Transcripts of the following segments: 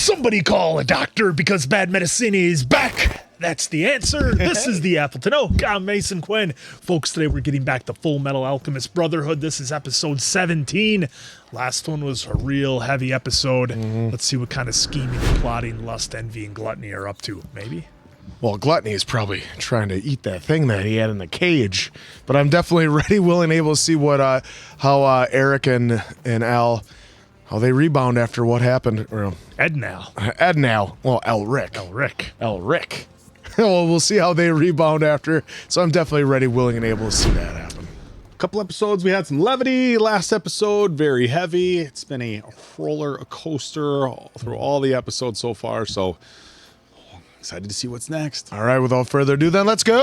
Somebody call a doctor because bad medicine is back. That's the answer. This is the Appleton Oak. I'm Mason Quinn. Folks, today we're getting back to Fullmetal Alchemist Brotherhood. This is episode 17. Last one was a real heavy episode. Let's see what kind of scheming, plotting, lust, envy, and gluttony are up to. Maybe? Well, Gluttony is probably trying to eat that thing that he had in the cage. But I'm definitely ready, willing, able to see what how Eric and Al, how they rebound after what happened. Or, Ednal. Well, Elric. Elric. Well, we'll see how they rebound after. So I'm definitely ready, willing, and able to see that happen. Couple episodes, we had some levity. Last episode, very heavy. It's been a roller coaster through all the episodes so far. So excited to see what's next. All right, without further ado, then let's go.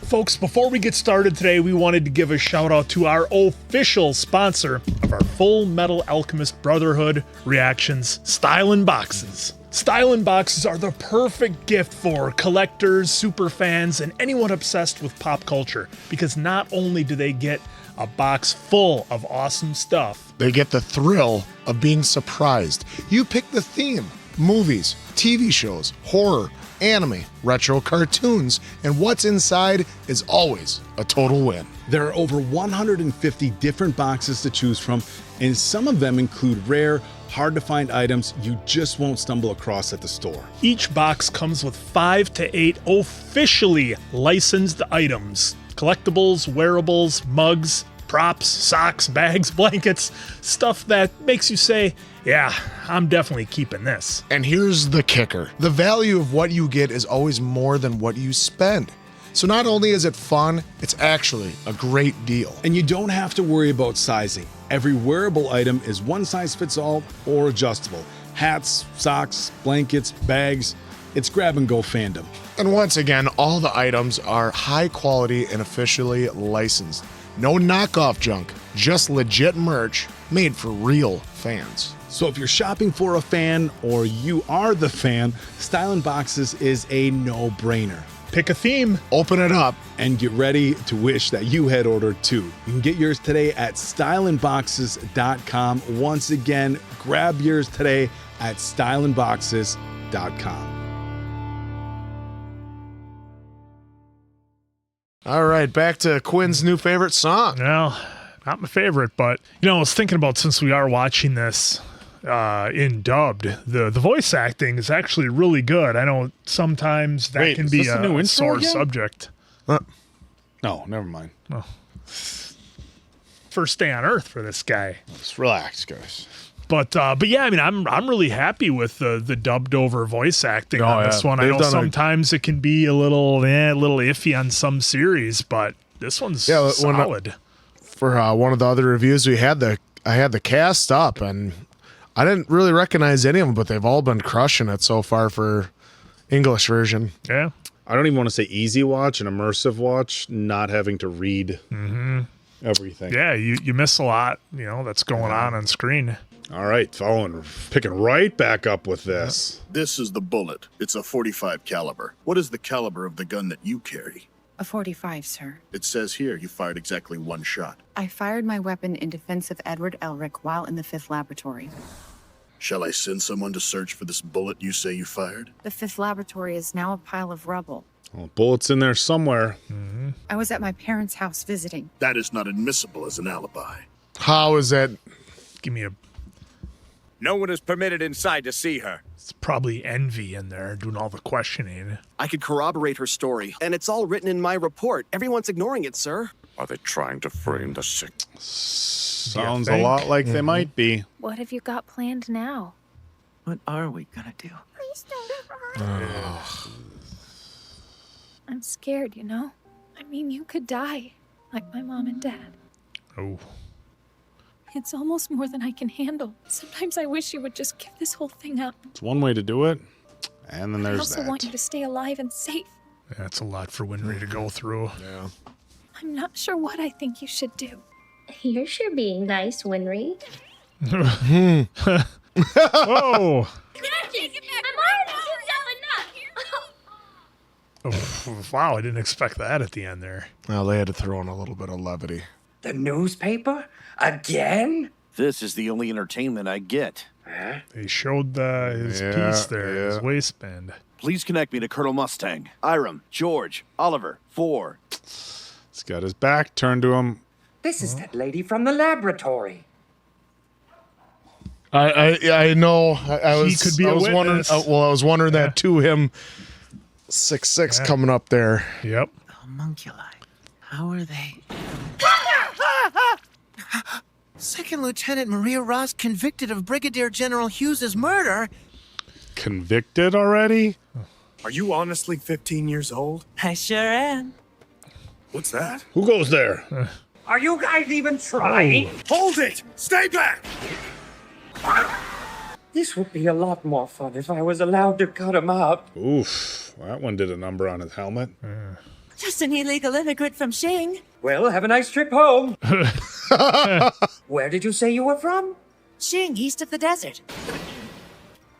Folks, before we get started today, we wanted to give a shout out to our official sponsor of our Fullmetal Alchemist Brotherhood reactions, Stylin' Boxes. Stylin' Boxes are the perfect gift for collectors, super fans, and anyone obsessed with pop culture, because not only do they get a box full of awesome stuff, They get the thrill of being surprised. You pick the theme: movies, TV shows, horror, anime, retro cartoons, and what's inside is always a total win. There are over 150 different boxes to choose from, and some of them include rare, hard to find items you just won't stumble across at the store. each box comes with 5 to 8 officially licensed items. Collectibles, wearables, mugs, props, socks, bags, blankets, stuff that makes you say, yeah, I'm definitely keeping this. And here's the kicker. The value of what you get is always more than what you spend. So not only is it fun, it's actually a great deal. And you don't have to worry about sizing. Every wearable item is one size fits all or adjustable. Hats, socks, blankets, bags. It's grab and go fandom. And once again, all the items are high quality and officially licensed. No knockoff junk, just legit merch made for real fans. So if you're shopping for a fan or you are the fan, Stylin' Boxes is a no-brainer. Pick a theme. Open it up. And get ready to wish that you had ordered too. You can get yours today at stylinboxes.com. Once again, grab yours today at stylinboxes.com. All right, back to Quinn's new favorite song. Well, not my favorite, but, I was thinking about, since we are watching this in dubbed, the voice acting is actually really good. I know sometimes that can be a sore subject. No, never mind. First day on Earth for this guy. Just relax, guys. But yeah, I'm really happy with the dubbed over voice acting on this one. I know sometimes it can be a little iffy on some series, but this one's solid. For one of the other reviews I had the cast up, and I didn't really recognize any of them, but they've all been crushing it so far for English version. Yeah. I don't even want to say easy watch, an immersive watch, not having to read everything. Yeah, you miss a lot, that's going on screen. All right, picking right back up with this. This is the bullet. It's a .45 caliber. What is the caliber of the gun that you carry? A .45, sir. It says here you fired exactly one shot. I fired my weapon in defense of Edward Elric while in the 5th laboratory. Shall I send someone to search for this bullet you say you fired? The 5th laboratory is now a pile of rubble. Well, bullets in there somewhere. I was at my parents' house visiting. That is not admissible as an alibi. How is that? Give me a... No one is permitted inside to see her. It's probably envy in there doing all the questioning. I could corroborate her story, and it's all written in my report. Everyone's ignoring it, sir. Are they trying to frame the sick? Sounds a lot like they might be. What have you got planned now? What are we gonna do? Please don't ever hurt. I'm scared, I mean, you could die, like my mom and dad. Oh. It's almost more than I can handle. Sometimes I wish you would just give this whole thing up. It's one way to do it, and then there's I also that. want you to stay alive and safe. That's a lot for Winry to go through. Yeah. I'm not sure what I think you should do. You're sure being nice, Winry. Oh. I'm already enough. Wow, I didn't expect that at the end there. Well, they had to throw in a little bit of levity. The newspaper? Again? This is the only entertainment I get. They showed his piece there, his waistband. Please connect me to Colonel Mustang, Iram, George, Oliver, 4. He's got his back turned to him. This is that lady from the laboratory. I know. I was could be I a was wondering. witness. I was wondering that too. Him 6'6" coming up there. Yep. Homunculi. How are they? Second Lieutenant Maria Ross convicted of Brigadier General Hughes's murder. Convicted already? Are you honestly 15 years old? I sure am. What's that? Who goes there? Are you guys even trying? Hold it! Stay back! This would be a lot more fun if I was allowed to cut him up. Oof. That one did a number on his helmet. Just an illegal immigrant from Xing. Well, have a nice trip home. Where did you say you were from? Xing, east of the desert.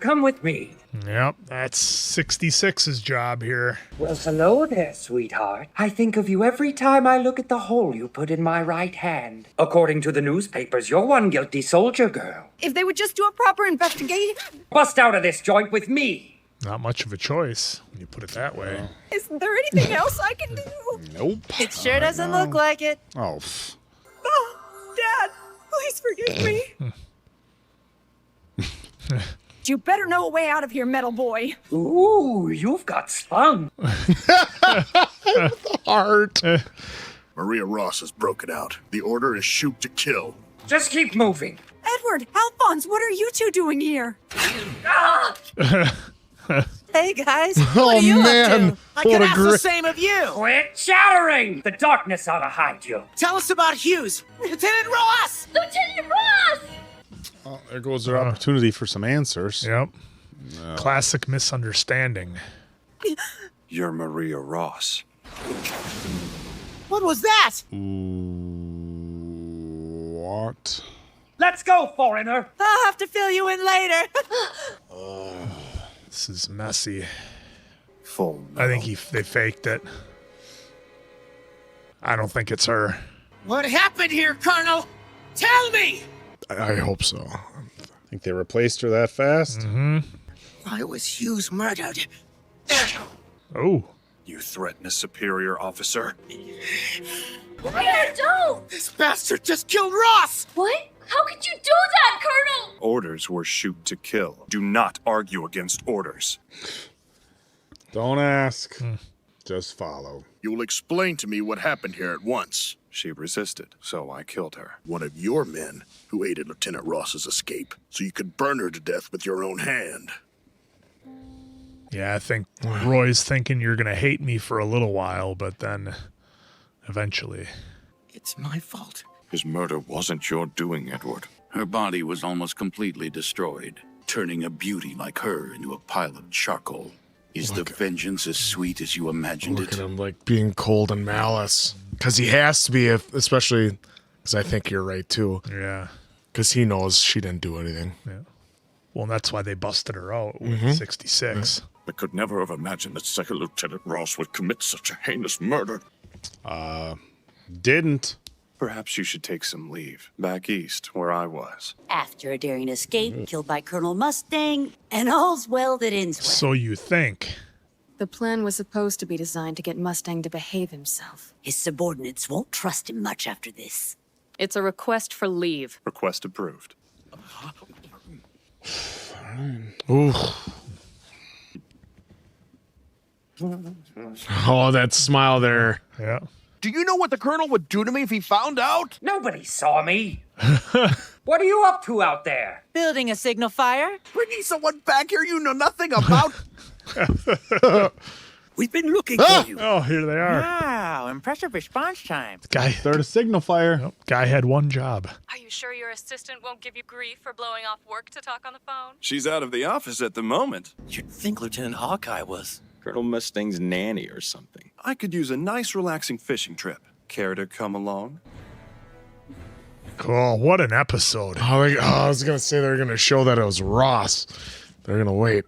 Come with me. Yep, that's 66's job here. Well, hello there, sweetheart. I think of you every time I look at the hole you put in my right hand. According to the newspapers, you're one guilty soldier girl. If they would just do a proper investigation. Bust out of this joint with me. Not much of a choice when you put it that way. Is there anything else I can do? Nope. It sure doesn't look like it. Oh. Oh, Dad, please forgive me. You better know a way out of here, metal boy. Ooh, you've got spunk. Heart. Maria Ross has broken out. The order is shoot to kill. Just keep moving. Edward, Alphonse, what are you two doing here? Hey, guys. Oh, What are you man. up to? I What could a ask the great- same of you. Quit chattering. The darkness ought to hide you. Tell us about Hughes. Lieutenant Ross! Lieutenant Ross! Oh, there goes their opportunity for some answers. Yep. Classic misunderstanding. You're Maria Ross. What was that? What? Let's go, foreigner. I'll have to fill you in later. This is messy. Full. I think they faked it. I don't think it's her. What happened here, Colonel? Tell me! I hope so. Think they replaced her that fast? Mm-hmm. Why was Hughes murdered? Oh. You threaten a superior officer? Don't! This bastard just killed Ross! What? How could you do that, Colonel? Orders were shoot to kill. Do not argue against orders. Don't ask. Just follow. You will explain to me what happened here at once. She resisted, so I killed her. One of your men who aided Lieutenant Ross's escape, so you could burn her to death with your own hand. Yeah, I think Roy's thinking you're going to hate me for a little while, but then eventually. It's my fault. His murder wasn't your doing, Edward. Her body was almost completely destroyed, turning a beauty like her into a pile of charcoal. Is the vengeance as sweet as you imagined Look it? at him like being cold and malice. Because he has to be, especially because I think you're right too. Yeah. Because he knows she didn't do anything. Yeah. Well, that's why they busted her out with 66. I could never have imagined that Second Lieutenant Ross would commit such a heinous murder. Didn't. Perhaps you should take some leave. Back east, where I was. After a daring escape, killed by Colonel Mustang, and all's well that ends well. So you think. The plan was supposed to be designed to get Mustang to behave himself. His subordinates won't trust him much after this. It's a request for leave. Request approved. Ooh. Oh, that smile there. Yeah. Do you know what the Colonel would do to me if he found out? Nobody saw me. What are you up to out there? Building a signal fire? Bringing someone back here you know nothing about? We've been looking for you. Oh, here they are. Wow, impressive response time. Guy, Start a signal fire. guy had one job. Are you sure your assistant won't give you grief for blowing off work to talk on the phone? She's out of the office at the moment. You'd think Lieutenant Hawkeye was. Colonel Mustang's nanny or something. I could use a nice, relaxing fishing trip. Care to come along? Cool. What an episode. Oh, I was going to say they're going to show that it was Ross. They're going to wait.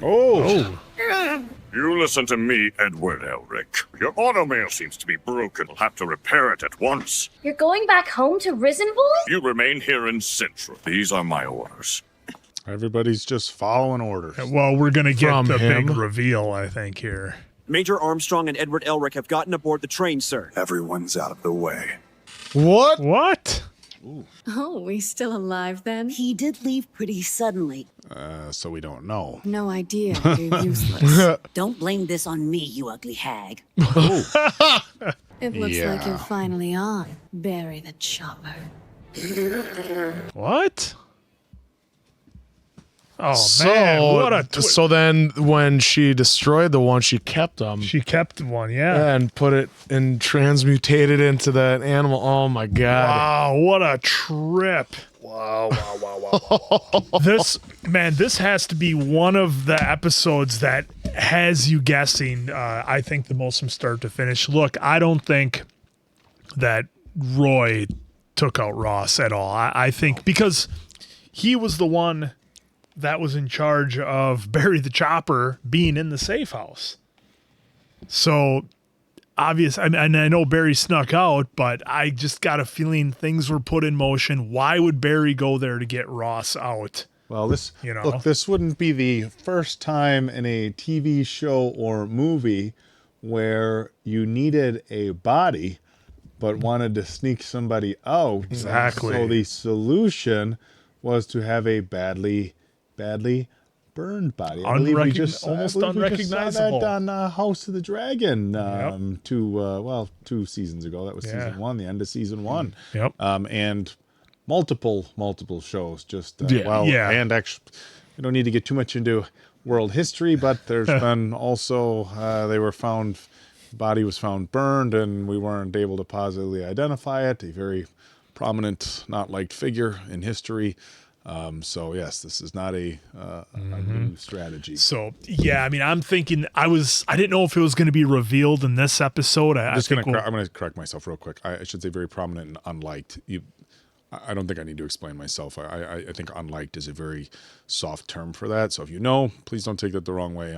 Oh. You listen to me, Edward Elric. Your automail seems to be broken. We'll have to repair it at once. You're going back home to Risenbull? You remain here in Central. These are my orders. Everybody's just following orders. Well, we're going to get From the him. big reveal, I think, here. Major Armstrong and Edward Elric have gotten aboard the train, sir. Everyone's out of the way. What? What? Oh, he's still alive then? He did leave pretty suddenly. So we don't know. No idea. You're useless. Don't blame this on me, you ugly hag. It looks Yeah. like you're finally on. Bury the chopper. What? Oh, So, man. What a so then when she destroyed the one, she kept them. She kept one, yeah. And put it and transmutated into that animal. Oh my god. Wow, what a trip. Wow, wow. This has to be one of the episodes that has you guessing, I think, the most from start to finish. Look, I don't think that Roy took out Ross at all. I think because he was the one that was in charge of Barry the Chopper being in the safe house. So obvious. I mean, I know Barry snuck out, but I just got a feeling things were put in motion. Why would Barry go there to get Ross out? Well, this You know? look, this wouldn't be the first time in a TV show or movie where you needed a body but wanted to sneak somebody out. Exactly. So the solution was to have a badly burned body. I believe we just almost I believe we unrecognizable. just saw that on House of the Dragon 2 seasons ago. That was season 1, the end of season 1. Yep. And multiple shows. Just and actually, we don't need to get too much into world history, but there's been also body was found burned, and we weren't able to positively identify it. A very prominent, not liked figure in history. So yes, this is not a new strategy. So yeah, I mean, I'm thinking I didn't know if it was going to be revealed in this episode. I'm going to correct myself real quick. I should say very prominent and unliked. I don't think I need to explain myself. I think unliked is a very soft term for that. So if you know, please don't take that the wrong way.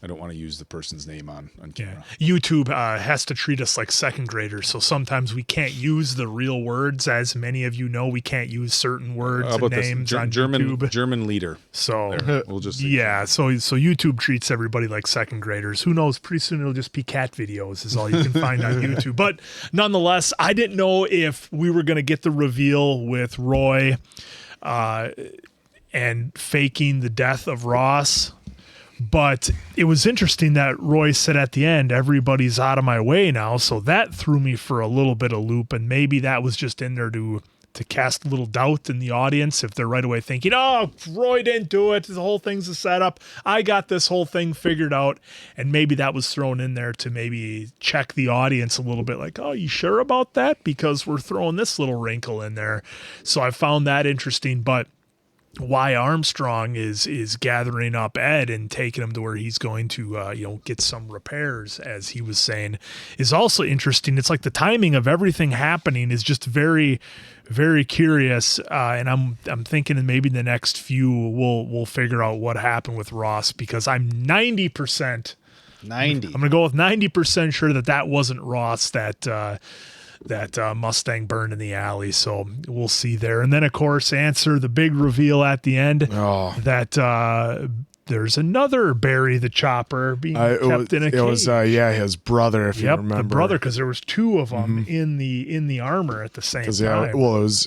I don't want to use the person's name on camera. YouTube has to treat us like second graders, so sometimes we can't use the real words. As many of you know, we can't use certain words and names on YouTube. German leader. So we'll just so YouTube treats everybody like second graders. Who knows? Pretty soon it'll just be cat videos is all you can find on YouTube. But nonetheless, I didn't know if we were going to get the reveal with Roy and faking the death of Ross. But it was interesting that Roy said at the end, everybody's out of my way now. So that threw me for a little bit of loop. And maybe that was just in there to cast a little doubt in the audience if they're right away thinking, oh, Roy didn't do it. The whole thing's a setup. I got this whole thing figured out. And maybe that was thrown in there to maybe check the audience a little bit like, oh, you sure about that? Because we're throwing this little wrinkle in there. So I found that interesting. But why Armstrong is gathering up Ed and taking him to where he's going to get some repairs, as he was saying, is also interesting. It's like the timing of everything happening is just very, very curious. And I'm thinking that maybe the next few we'll figure out what happened with Ross, because I'm 90%. I'm gonna go with 90% sure that wasn't Ross that Mustang burned in the alley. So we'll see there. And then, of course, answer the big reveal at the end that there's another Barry the Chopper being kept in a cage. It was his brother, if you remember. The brother, because there was two of them in the armor at the same time. It was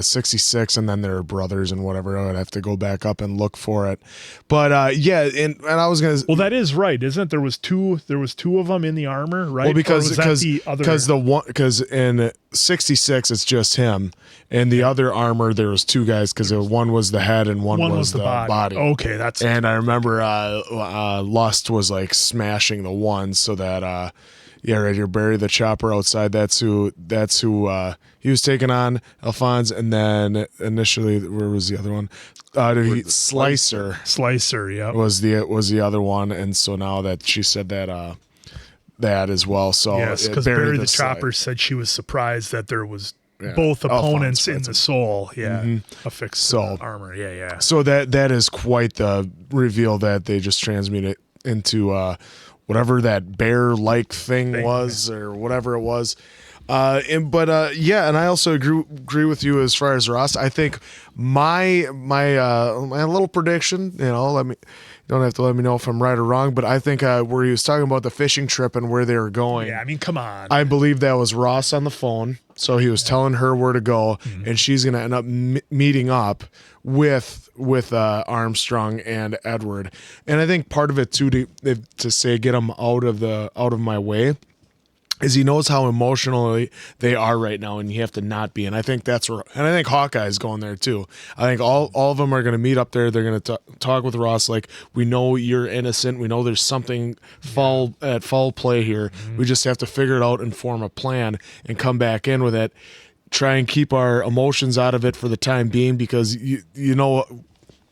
66, and then their brothers and whatever. I'd have to go back up and look for it. But and I was gonna. Well, that is right, isn't it? There was two of them in the armor, right? Well, because in 66 it's just him, and the other armor there was two guys, because one was the head and one was the body. Okay, that's. And I remember Lust was like smashing the one, so that right here, Barry the Chopper outside. That's who he was taking on, Alphonse, and then initially, where was the other one? Slicer. Slicer, yeah, was the other one, and so now that she said that as well. So yes, because Barry the Chopper said she was surprised that there was both Alphonse opponents in fights the him. soul. Yeah, Mhm. affixed So- to the armor. Yeah. So that is quite the reveal that they just transmuted into whatever that bear-like thing was or whatever it was. And I also agree with you as far as Ross. I think my little prediction, you don't have to let me know if I'm right or wrong, but I think where he was talking about the fishing trip and where they were going. Yeah, I mean, come on. I believe that was Ross on the phone. So he was telling her where to go, and she's going to end up meeting up with Armstrong and Edward. And I think part of it too, to say get him out of my way, is he knows how emotionally they are right now, and you have to not be. And I think that's where, and I think Hawkeye's going there too. I think all of them are going to meet up there. They're going to talk with Ross like, we know you're innocent. We know there's something foul play here. We just have to figure it out and form a plan and come back in with it. Try and keep our emotions out of it for the time being, because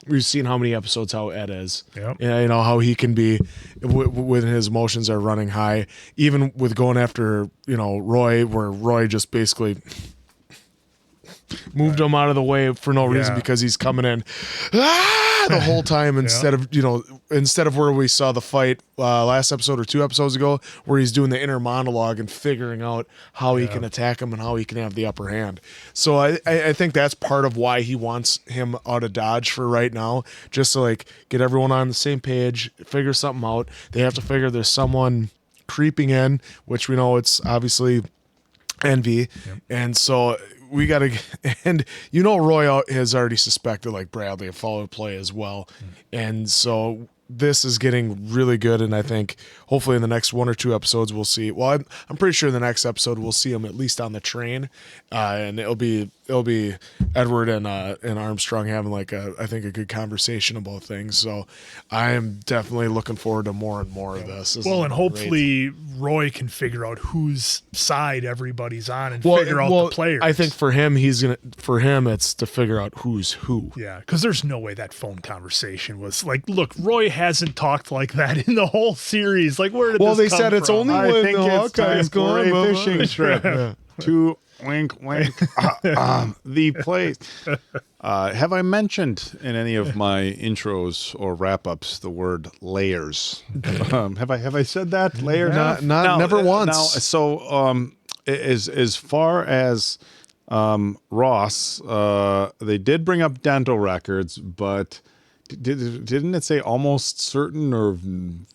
we've seen how many episodes how Ed is. Yep. You know how he can be when his emotions are running high. Even with going after Roy, where Roy just basically moved him out of the way for no reason because he's coming in the whole time instead of where we saw the fight last episode or 2 episodes ago, where he's doing the inner monologue and figuring out how he can attack him and how he can have the upper hand. So I think that's part of why he wants him out of Dodge for right now, just to get everyone on the same page, figure something out. They have to figure there's someone creeping in, which we know it's obviously Envy. And so we got to, and Roy has already suspected Bradley of foul play as well. And so this is getting really good, and I think hopefully in the next 1 or 2 episodes we'll see. Well, I'm pretty sure the next episode we'll see him at least on the train, and it'll be Edward and Armstrong having I think a good conversation about things. So I am definitely looking forward to more and more of this. And hopefully Roy can figure out whose side everybody's on and figure out the players. I think for him it's to figure out who's who. Yeah, because there's no way that phone conversation was look, Roy hasn't talked like that in the whole series. Where did this come from? It's only I when think the it's time Hawkeye's for a gone. fishing trip to wink, wink, the place. Have I mentioned in any of my intros or wrap-ups the word layers? Have I said that? Layers? Never once. Now, so as far as Ross, they did bring up dental records, but didn't it say almost certain or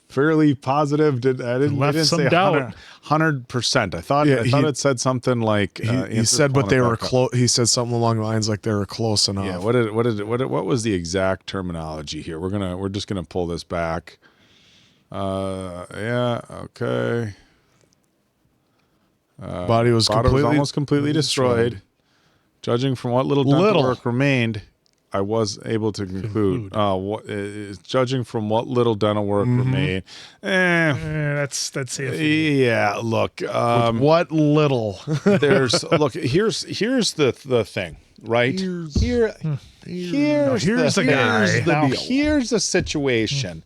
fairly positive? They didn't some say doubt. 100%. I thought it said something like he said, but they were close. He said something along the lines like they were close enough. Yeah. What was the exact terminology here? We're just gonna pull this back. Okay. Body was almost completely destroyed. Judging from what little dental work remained, I was able to conclude. Judging from what little dental work remained, that's it. Yeah, look, what little? Here's the thing, right? Here's the situation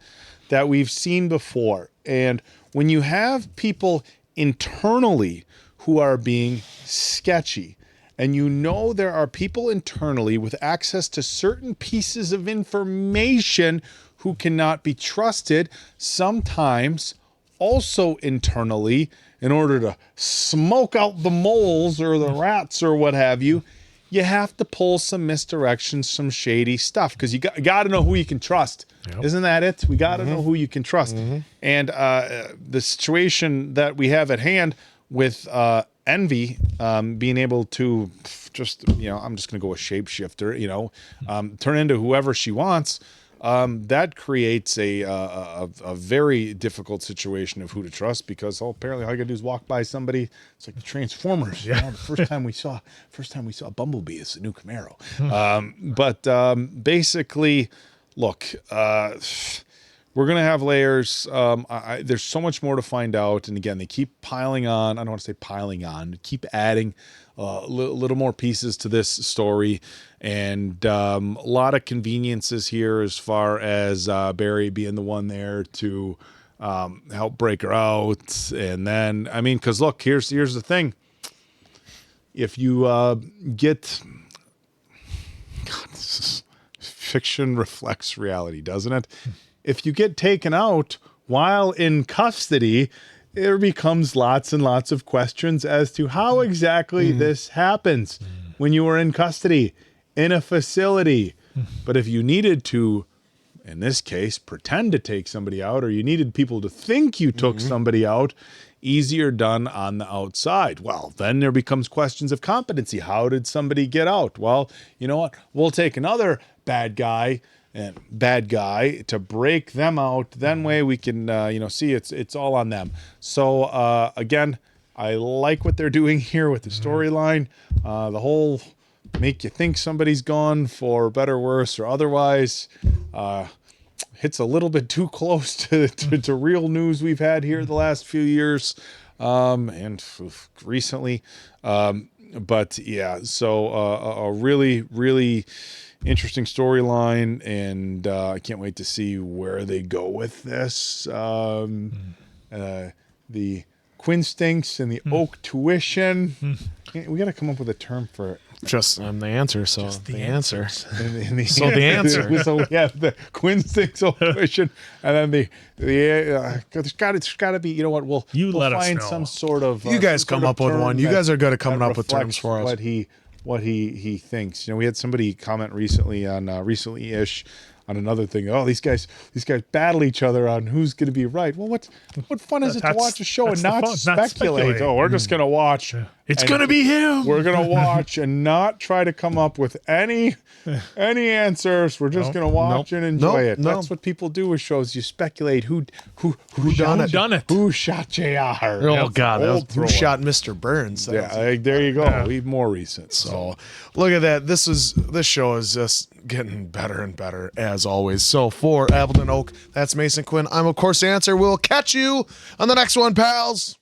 that we've seen before, and when you have people internally who are being sketchy, and there are people internally with access to certain pieces of information who cannot be trusted, sometimes also internally, in order to smoke out the moles or the rats or what have you, you have to pull some misdirections, some shady stuff, because you got to know who you can trust. Yep. Isn't that it? We got to know who you can trust. And the situation that we have at hand with Envy being able to just, I'm just going to go with shapeshifter, turn into whoever she wants. That creates a very difficult situation of who to trust, because apparently all you gotta do is walk by somebody. It's like the Transformers. The first time we saw Bumblebee, it's a new Camaro. Basically, look, we're going to have layers. There's so much more to find out. And again, they keep piling on. I don't want to say piling on. Keep adding little more pieces to this story. And a lot of conveniences here as far as Barry being the one there to help break her out. And then, because look, here's the thing. if you get... God, fiction reflects reality, doesn't it? If you get taken out while in custody, there becomes lots and lots of questions as to how exactly this happens when you are in custody in a facility. But if you needed to, in this case, pretend to take somebody out, or you needed people to think you took somebody out, easier done on the outside. Well, then there becomes questions of competency. How did somebody get out? Well, you know what? We'll take another bad guy to break them out. Then way we can, see it's all on them. So again, I like what they're doing here with the storyline. The whole make you think somebody's gone for better, or worse, or otherwise. Hits a little bit too close to real news we've had here the last few years, and recently. But yeah, so a really, really interesting storyline, and I can't wait to see where they go with this. The Quinstinks and the Oak Tuition. We got to come up with a term for it. Just the answer. So the answer. So the answer. So we have the Quinstinks, Oak Tuition, and then there's got to be. You know what? We'll let us find know. some sort of. You guys come up with one. You guys are good at coming up with terms for us. What he thinks. You know, we had somebody comment recently on another thing. Oh, these guys battle each other on who's going to be right. Well, what fun is it to watch a show and not speculate? Oh, we're just going to watch. It's going to be him. We're going to watch and not try to come up with any answers. We're just going to watch and enjoy it. That's what people do with shows. You speculate who done it. Who shot JR? Oh God, who shot Mr. Burns? There you go. Yeah. Even more recent. So look at that. This show is just getting better and better as always. So for Appleton Oak, that's Mason Quinn. I'm of course the answer. We'll catch you on the next one, pals.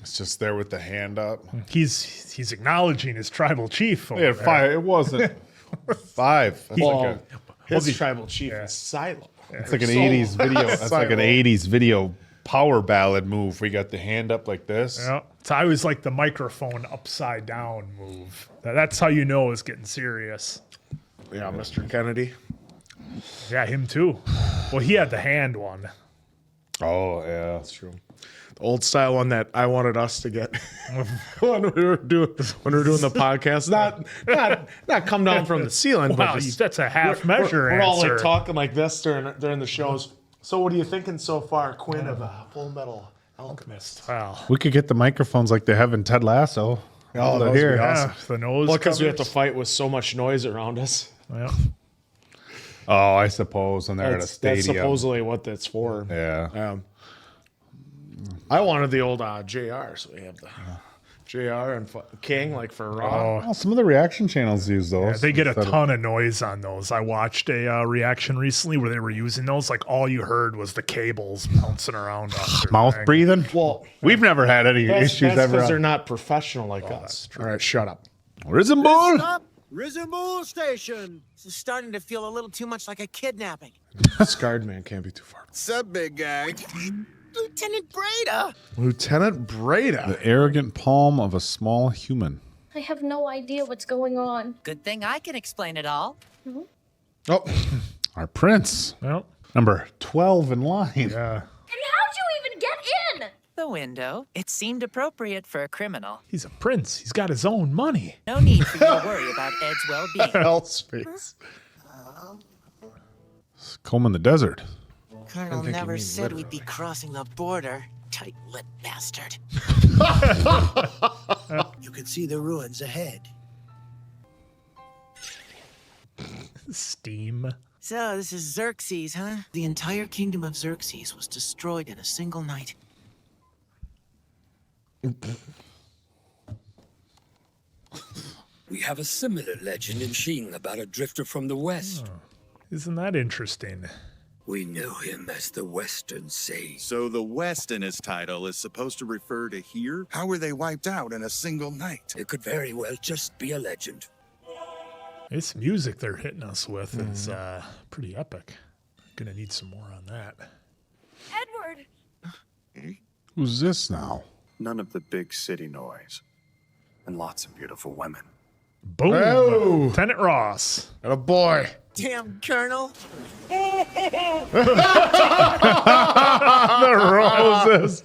It's just there with the hand up. He's acknowledging his tribal chief. Yeah, 5. It wasn't 5. His tribal chief is silent. It's like an 80s video. That's like an 80s video power ballad move. We got the hand up like this. Yeah. So I always like the microphone upside down move. That's how you know it's getting serious. Yeah, Mr. Kennedy. Yeah, him too. Well, he had the hand one. Oh, yeah. That's true. The old style one that I wanted us to get when we were doing the podcast. Not come down from the ceiling. Wow, but that's a half measure. We're all like talking like this during the shows. So what are you thinking so far, Quinn, of Fullmetal Alchemist? Wow. We could get the microphones like they have in Ted Lasso. Oh, those here. Would be awesome. The nose. Well, because we have to fight with so much noise around us. Yeah. Oh, I suppose when they're at a stadium. That's supposedly what that's for. Yeah. I wanted the old JR, so we have the JR and King like for Raw. Well, some of the reaction channels use those. Yeah, they get a ton of noise on those. I watched a reaction recently where they were using those. Like all you heard was the cables bouncing around. Mouth breathing? Well, we've never had any issues ever. Because they're not professional like us. All right, shut up. Risen Bull? Risen Bull Station. This is starting to feel a little too much like a kidnapping. Scarred man can't be too far. What's up, big guy? Lieutenant Breda. Lieutenant Breda. The arrogant palm of a small human. I have no idea what's going on. Good thing I can explain it all. Oh, our prince. Well, number 12 in line. Yeah. And how'd you even get in? The window. It seemed appropriate for a criminal. He's a prince. He's got his own money. No need for you to worry about Ed's well-being. Hell space. Comb in the desert. Colonel never said we'd be crossing the border. Tight-lipped bastard. You can see the ruins ahead. Steam. So, this is Xerxes, huh? The entire kingdom of Xerxes was destroyed in a single night. We have a similar legend in Xing about a drifter from the west. Oh, isn't that interesting? We know him as the Western Sage. So the West in his title is supposed to refer to here? How were they wiped out in a single night? It could very well just be a legend. This music they're hitting us with is pretty epic. Gonna need some more on that. Edward! Who's this now? None of the big city noise. And lots of beautiful women. Boom. Oh. Lieutenant Ross. And a boy. Damn, Colonel. The roses.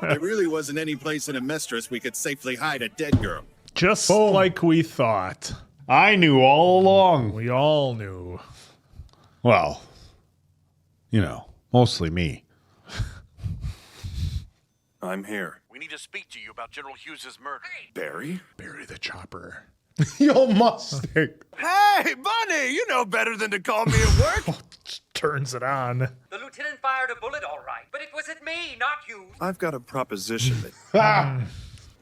There really wasn't any place in a mistress we could safely hide a dead girl. Just like we thought. I knew all along. We all knew. Well, you know, mostly me. I'm here. We need to speak to you about General Hughes' murder. Barry? Barry the Chopper. Yo, Mustang. Hey, Bunny! You know better than to call me at work. Turns it on. The lieutenant fired a bullet, all right, but it was at me, not you. I've got a proposition that...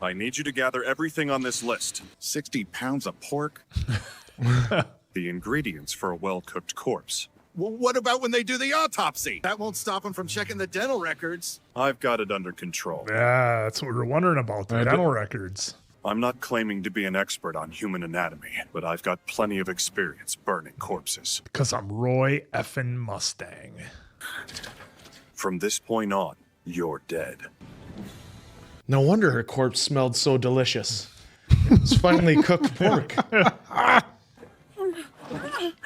I need you to gather everything on this list. 60 pounds of pork? The ingredients for a well-cooked corpse. Well, what about when they do the autopsy? That won't stop them from checking the dental records. I've got it under control. Yeah, that's what we were wondering about, the dental records. I'm not claiming to be an expert on human anatomy, but I've got plenty of experience burning corpses. Because I'm Roy effing Mustang. From this point on, you're dead. No wonder her corpse smelled so delicious. It's finally cooked pork.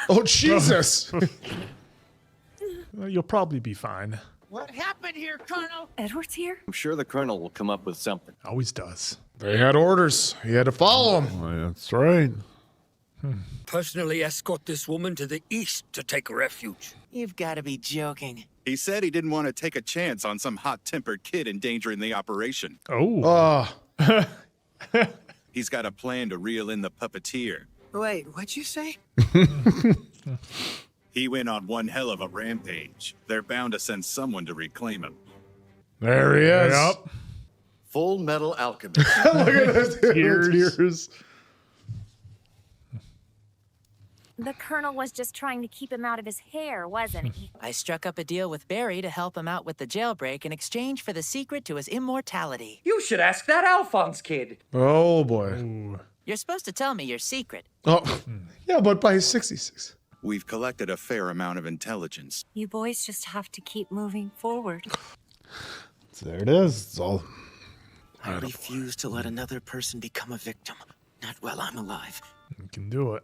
Oh, Jesus. Well, you'll probably be fine. What happened here, Colonel? Edward's here? I'm sure the Colonel will come up with something. Always does. They had orders. He had to follow them. Well, that's right. Personally escort this woman to the east to take refuge. You've got to be joking. He said he didn't want to take a chance on some hot-tempered kid endangering the operation. Oh. He's got a plan to reel in the puppeteer. Wait, what'd you say? He went on one hell of a rampage. They're bound to send someone to reclaim him. There he is. Yep. Fullmetal Alchemist. Look at this. Tears. The Colonel was just trying to keep him out of his hair, wasn't he? I struck up a deal with Barry to help him out with the jailbreak in exchange for the secret to his immortality. You should ask that Alphonse kid. Oh, boy. Ooh. You're supposed to tell me your secret. Oh, yeah, but by 66. We've collected a fair amount of intelligence. You boys just have to keep moving forward. So there it is. It's all. I refuse to let another person become a victim. Not while I'm alive. You can do it.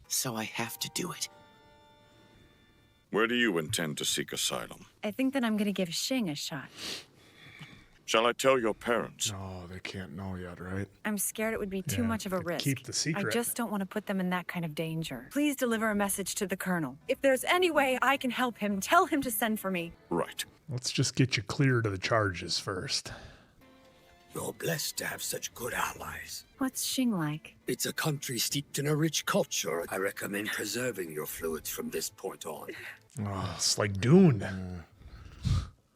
So I have to do it. Where do you intend to seek asylum? I think that I'm going to give Shing a shot. Shall I tell your parents? No, they can't know yet, right? I'm scared it would be too much of a risk. Keep the secret. I just don't want to put them in that kind of danger. Please deliver a message to the Colonel. If there's any way I can help him, tell him to send for me. Right. Let's just get you clear to the charges first. You're blessed to have such good allies. What's Shing like? It's a country steeped in a rich culture. I recommend preserving your fluids from this point on. Oh, it's like Dune.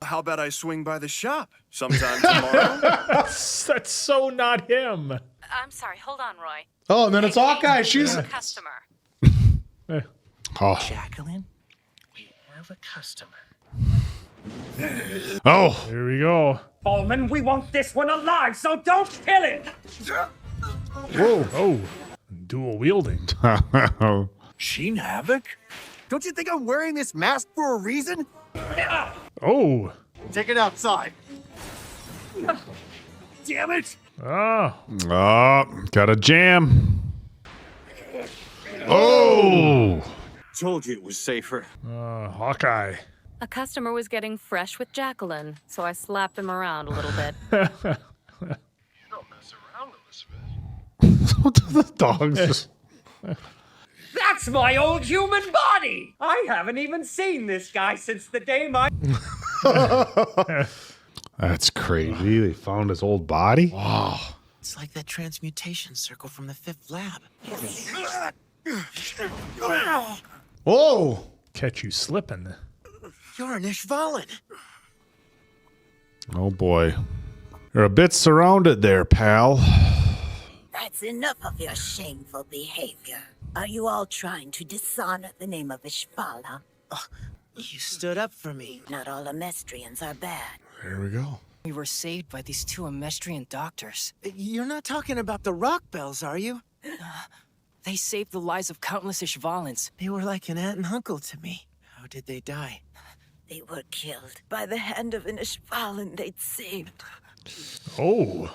How about I swing by the shop sometime tomorrow? That's so not him. I'm sorry, hold on, Roy. Oh, and then it's Hawkeye. She's Customer. Oh. Jacqueline, we have a customer. Oh. Here we go. Bowman, we want this one alive, so don't kill it! Whoa. Oh. Dual wielding. Sheen Havoc? Don't you think I'm wearing this mask for a reason? Oh. Take it outside. Damn it! Oh. Oh, got a jam. Oh. Told you it was safer. Hawkeye. A customer was getting fresh with Jacqueline, so I slapped him around a little bit. Don't mess around, Elizabeth. What do the dogs? That's my old human body! I haven't even seen this guy since the day my... That's crazy. They found his old body. Wow. It's like that transmutation circle from the 5th lab. Whoa. Catch you slipping. You're an Ishvalan. Oh boy. You're a bit surrounded there, pal. That's enough of your shameful behavior. Are you all trying to dishonor the name of Ishvala? Oh, you stood up for me. Not all Amestrians are bad. There we go. We were saved by these 2 Amestrian doctors. You're not talking about the rock bells, are you? They saved the lives of countless Ishvalans. They were like an aunt and uncle to me. How did they die? They were killed by the hand of an Ishvalan they'd saved. Oh.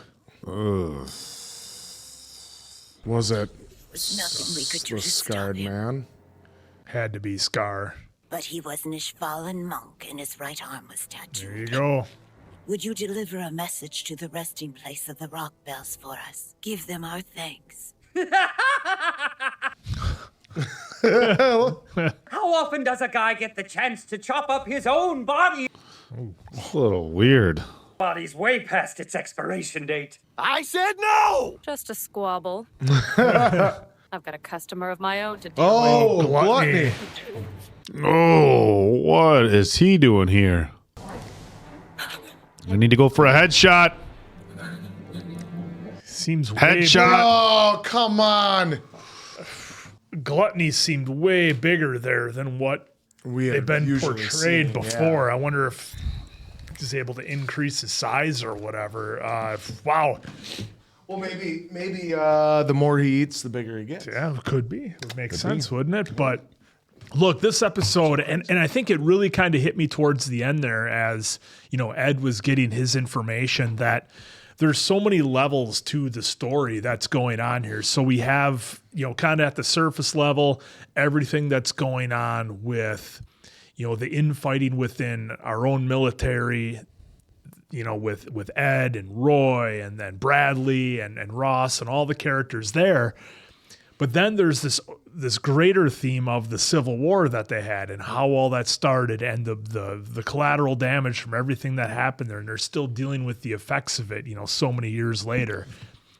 Was it Was nothing we could do the to stop scarred him. man? Had to be Scar. But he was an Ishvalan monk and his right arm was tattooed. There you go. Would you deliver a message to the resting place of the rock bells for us? Give them our thanks. How often does a guy get the chance to chop up his own body? A little weird. Body's way past its expiration date. I said no! Just a squabble. I've got a customer of my own to deal Oh, with. gluttony. Oh, what is he doing here? I need to go for a headshot. Seems Headshot. Oh, come on. Gluttony seemed way bigger there than what they've been usually portrayed seen, before. yeah. I wonder if he's able to increase his size or whatever. Wow. Well, maybe the more he eats, the bigger he gets. Yeah, it could be. It would make sense, wouldn't it? But look, this episode, and I think it really kind of hit me towards the end there as, Ed was getting his information that there's so many levels to the story that's going on here. So we have, kind of at the surface level, everything that's going on with, the infighting within our own military, with Ed and Roy and then Bradley and Ross and all the characters there. But then there's this greater theme of the Civil War that they had and how all that started and the collateral damage from everything that happened there. And they're still dealing with the effects of it, so many years later.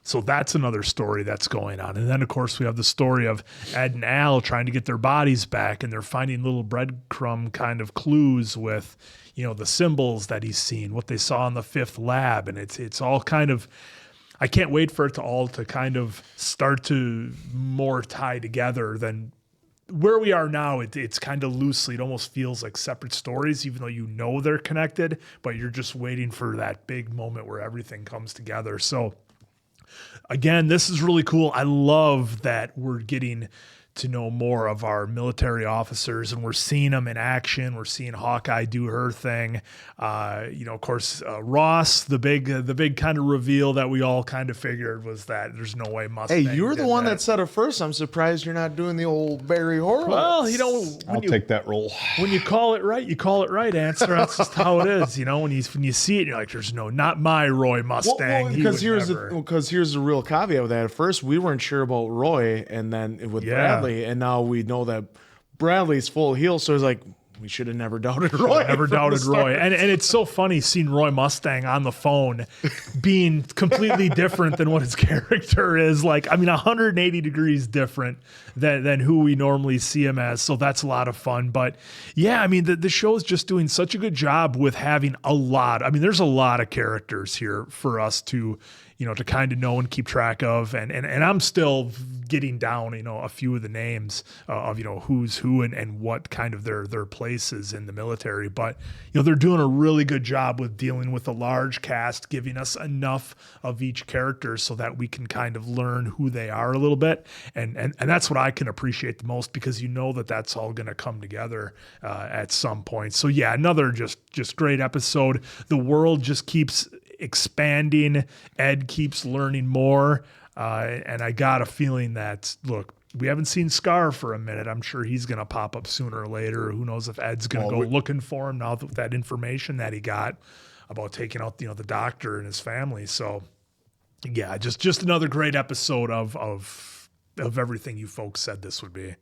So that's another story that's going on. And then, of course, we have the story of Ed and Al trying to get their bodies back, and they're finding little breadcrumb kind of clues with, the symbols that he's seen, what they saw in the fifth lab. And it's all kind of, I can't wait for it to all to kind of start to more tie together than where we are now. It's kind of loosely, it almost feels like separate stories, even though they're connected, but you're just waiting for that big moment where everything comes together. So again, this is really cool. I love that we're getting to know more of our military officers and we're seeing them in action. We're seeing Hawkeye do her thing. Of course, Ross, the big kind of reveal that we all kind of figured was that there's no way Mustang. Hey, you're the one that said it first. I'm surprised you're not doing the old Barry Horowitz. Well, I'll take that role. When you call it right, you call it right, Answer. That's just how it is. When you see it, you're like, there's not my Roy Mustang. Because here's the real caveat with that. At first, we weren't sure about Roy, and then with Bradley, and now we know that Bradley's full heel. So it's like, we should have never doubted Roy. Never doubted Roy. And it's so funny seeing Roy Mustang on the phone being completely different than what his character is. 180 degrees different than who we normally see him as. So that's a lot of fun. But yeah, the show is just doing such a good job with having there's a lot of characters here for us to kind of know and keep track of. And I'm still getting down, a few of the names of, who's who and what kind of their places in the military. But, they're doing a really good job with dealing with a large cast, giving us enough of each character so that we can kind of learn who they are a little bit. And that's what I can appreciate the most, because that's all going to come together at some point. So yeah, another just great episode. The world just keeps expanding. Ed keeps learning more. And I got a feeling that, look, we haven't seen Scar for a minute. I'm sure he's going to pop up sooner or later. Who knows if Ed's going to go looking for him now with that information that he got about taking out, the doctor and his family. So yeah, just another great episode of everything you folks said this would be.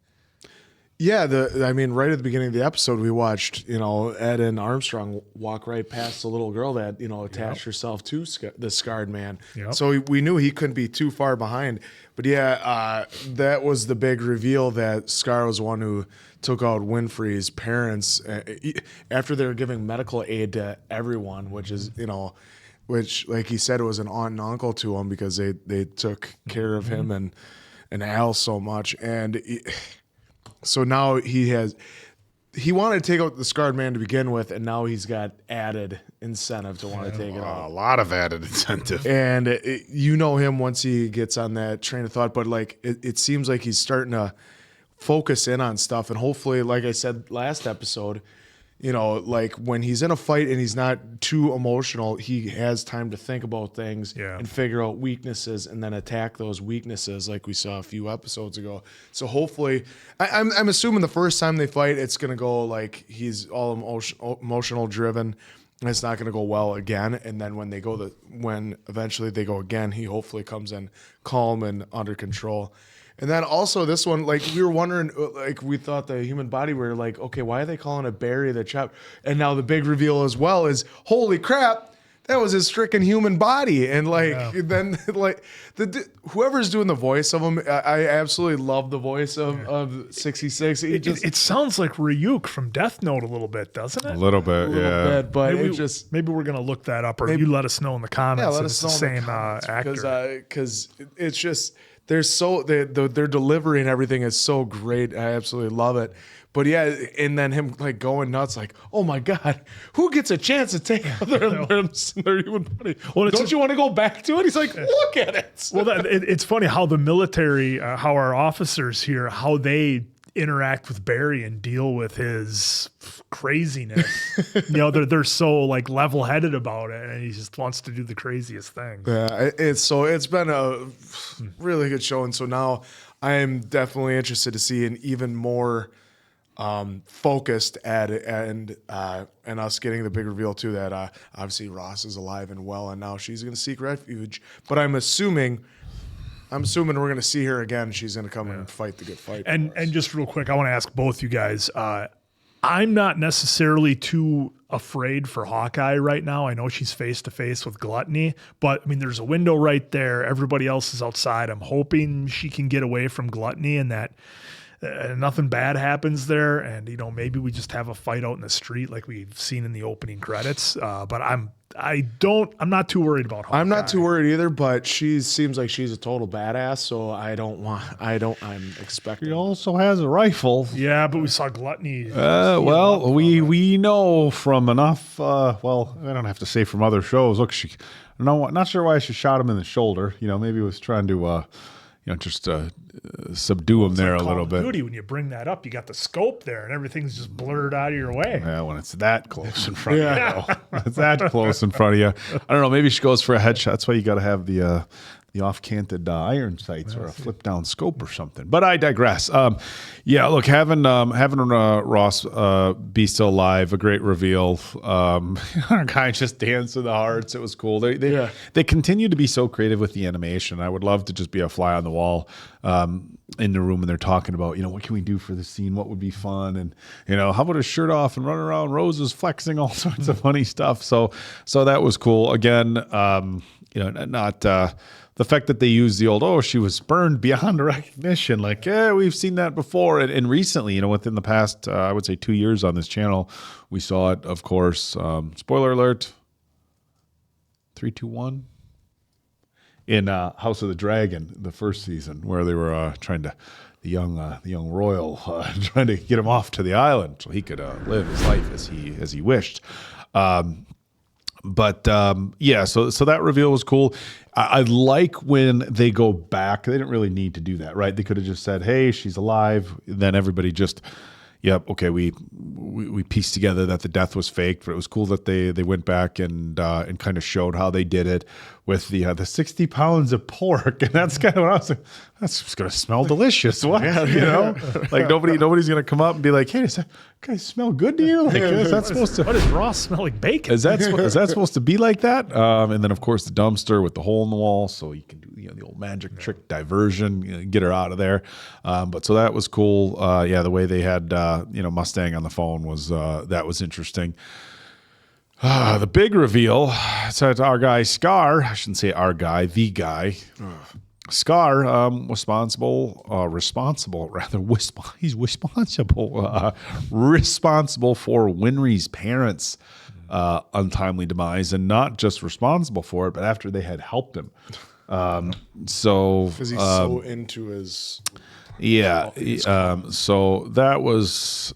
Yeah, right at the beginning of the episode, we watched, Ed and Armstrong walk right past the little girl that, attached herself to the scarred man. Yep. So we knew he couldn't be too far behind. But yeah, that was the big reveal that Scar was the one who took out Winfrey's parents after they were giving medical aid to everyone, which is, which, like he said, was an aunt and uncle to him because they took care of him and Al so much. And so now he wanted to take out the scarred man to begin with, and now he's got added incentive to want to take it out. A lot of added incentive. And him once he gets on that train of thought, but it seems like he's starting to focus in on stuff, and hopefully, like I said last episode, you know, like when he's in a fight and he's not too emotional, he has time to think about things and figure out weaknesses and then attack those weaknesses like we saw a few episodes ago. So hopefully, I'm assuming the first time they fight, it's going to go like he's all emotional driven. And it's not going to go well again. And then when when eventually they go again, he hopefully comes in calm and under control. And then also this one, like we were wondering, like we thought the human body, we were like, okay, why are they calling it Barry the Chop? And now the big reveal as well is, holy crap, that was his freaking human body. And like then like whoever's doing the voice of him, I absolutely love the voice of 66. It sounds like Ryuk from Death Note a little bit, doesn't it? A little bit, but maybe we're gonna look that up, or you let us know in the comments. Yeah, let if us it's know the same actor. Because it's just they're delivering everything is so great. I absolutely love it. But yeah, and then him like going nuts, like, oh my God, who gets a chance to take out their human body? Well, don't you want to go back to it? He's like, look at it. Well, it's funny how the military, how our officers here, how they interact with Barry and deal with his craziness. They're so like level-headed about it, and he just wants to do the craziest thing. Yeah, it's been a really good show, and so now I am definitely interested to see an even more focused ad and us getting the big reveal too that obviously Ross is alive and well, and now she's going to seek refuge. But I'm assuming we're going to see her again. She's going to come and fight the good fight. And just real quick, I want to ask both you guys. I'm not necessarily too afraid for Hawkeye right now. I know she's face to face with Gluttony, but I mean, there's a window right there. Everybody else is outside. I'm hoping she can get away from Gluttony and that nothing bad happens there. And, maybe we just have a fight out in the street like we've seen in the opening credits. But I'm not too worried about Hawkeye. I'm not too worried either, but she seems like she's a total badass. So I'm expecting. She also has a rifle. Yeah, but we saw Gluttony. Well, we know from enough, I don't have to say from other shows. Look, not sure why she shot him in the shoulder. Maybe he was trying to, just subdue him there a little bit. Duty, when you bring that up, you got the scope there and everything's just blurred out of your way. Yeah, when it's that close in front of you. It's that close in front of you. I don't know, maybe she goes for a headshot. That's why you got to have the off-canted iron sights or a flip-down scope or something. But I digress. Look, having Ross be still alive, a great reveal. Our guy just danced to the hearts. It was cool. They continue to be so creative with the animation. I would love to just be a fly on the wall in the room when they're talking about, what can we do for the scene? What would be fun? And, how about a shirt off and running around roses flexing, all sorts of funny stuff. So that was cool. Again, not the fact that they used the old, she was burned beyond recognition. Like, we've seen that before. And recently, within the past, I would say 2 years on this channel, we saw it, of course. Spoiler alert, 3, 2, 1. In House of the Dragon, the first season, where they were the young royal, trying to get him off to the island so he could live his life as he wished. So that reveal was cool. I like when they go back. They didn't really need to do that, right? They could have just said, "Hey, she's alive." Then everybody just, yep, okay, we pieced together that the death was fake. But it was cool that they went back and kind of showed how they did it with the 60 pounds of pork, and that's kind of what I was like. That's just gonna smell delicious. What like nobody's gonna come up and be like, "Hey, does that guy smell good to you?" Like, is that supposed to? What does Ross smell like bacon? Is that supposed to be like that? And then of course the dumpster with the hole in the wall, so you can do the old magic trick diversion, get her out of there. But so that was cool. The way they had Mustang on the phone was that was interesting. The big reveal, said our guy Scar. I shouldn't say our guy, the guy. Scar responsible for Winry's parents' untimely demise, and not just responsible for it, but after they had helped him. Because he's so into his. Yeah. So that was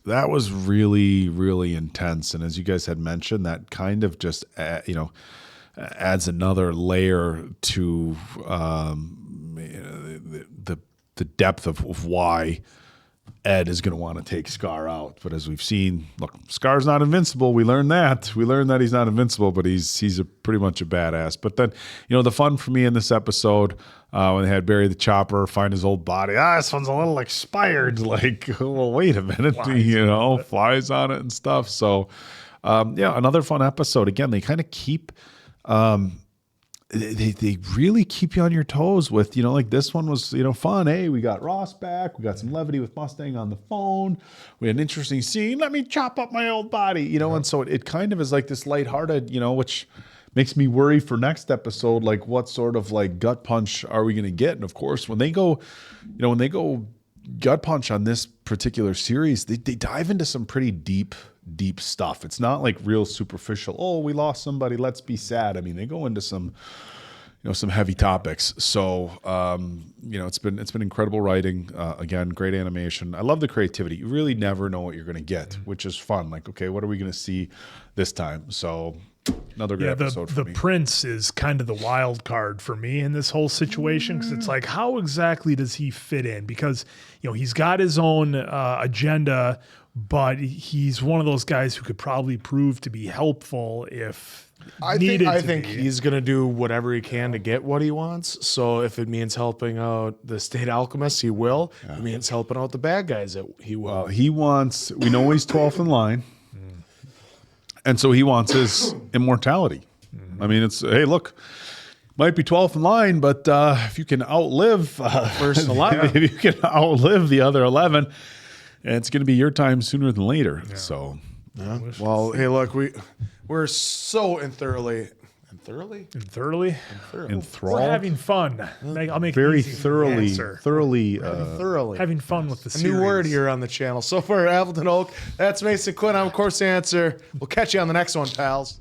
really, really intense. And as you guys had mentioned, that kind of just, adds another layer to the depth of why Ed is going to want to take Scar out. But as we've seen, look, Scar's not invincible. We learned that. We learned that he's not invincible, but he's pretty much a badass. But then, the fun for me in this episode, when they had Barry the Chopper find his old body, this one's a little expired. Like, well, wait a minute, flies on it and stuff. So, another fun episode. Again, they kind of keep... They really keep you on your toes with, like this one was, fun. Hey, we got Ross back. We got some levity with Mustang on the phone. We had an interesting scene. Let me chop up my old body, and so it kind of is like this lighthearted, which makes me worry for next episode. Like what sort of like gut punch are we going to get? And of course, when they go gut punch on this particular series, they dive into some pretty deep stuff. It's not like real superficial. Oh, we lost somebody, let's be sad. I mean, they go into some heavy topics. So it's been incredible writing. Again, great animation. I love the creativity. You really never know what you're going to get, which is fun. Like, okay, what are we going to see this time? So another great episode for me. The prince is kind of the wild card for me in this whole situation, because it's like, how exactly does he fit in? Because he's got his own agenda, but he's one of those guys who could probably prove to be helpful if needed. I think he's going to do whatever he can to get what he wants. So if it means helping out the state alchemists, he will. If it means helping out the bad guys, he will. We know he's 12th in line. And so he wants his immortality. I mean, it's, hey, look, might be 12th in line, but if you can outlive first 11, if you can outlive the other 11, it's going to be your time sooner than later. Yeah. So, well, hey, look, we're so thoroughly. We're having fun. I'll make very it easy thoroughly having fun with the series. A new word here on the channel. So for Appleton Oak, that's Mason Quinn. I'm Course Answer. We'll catch you on the next one, pals.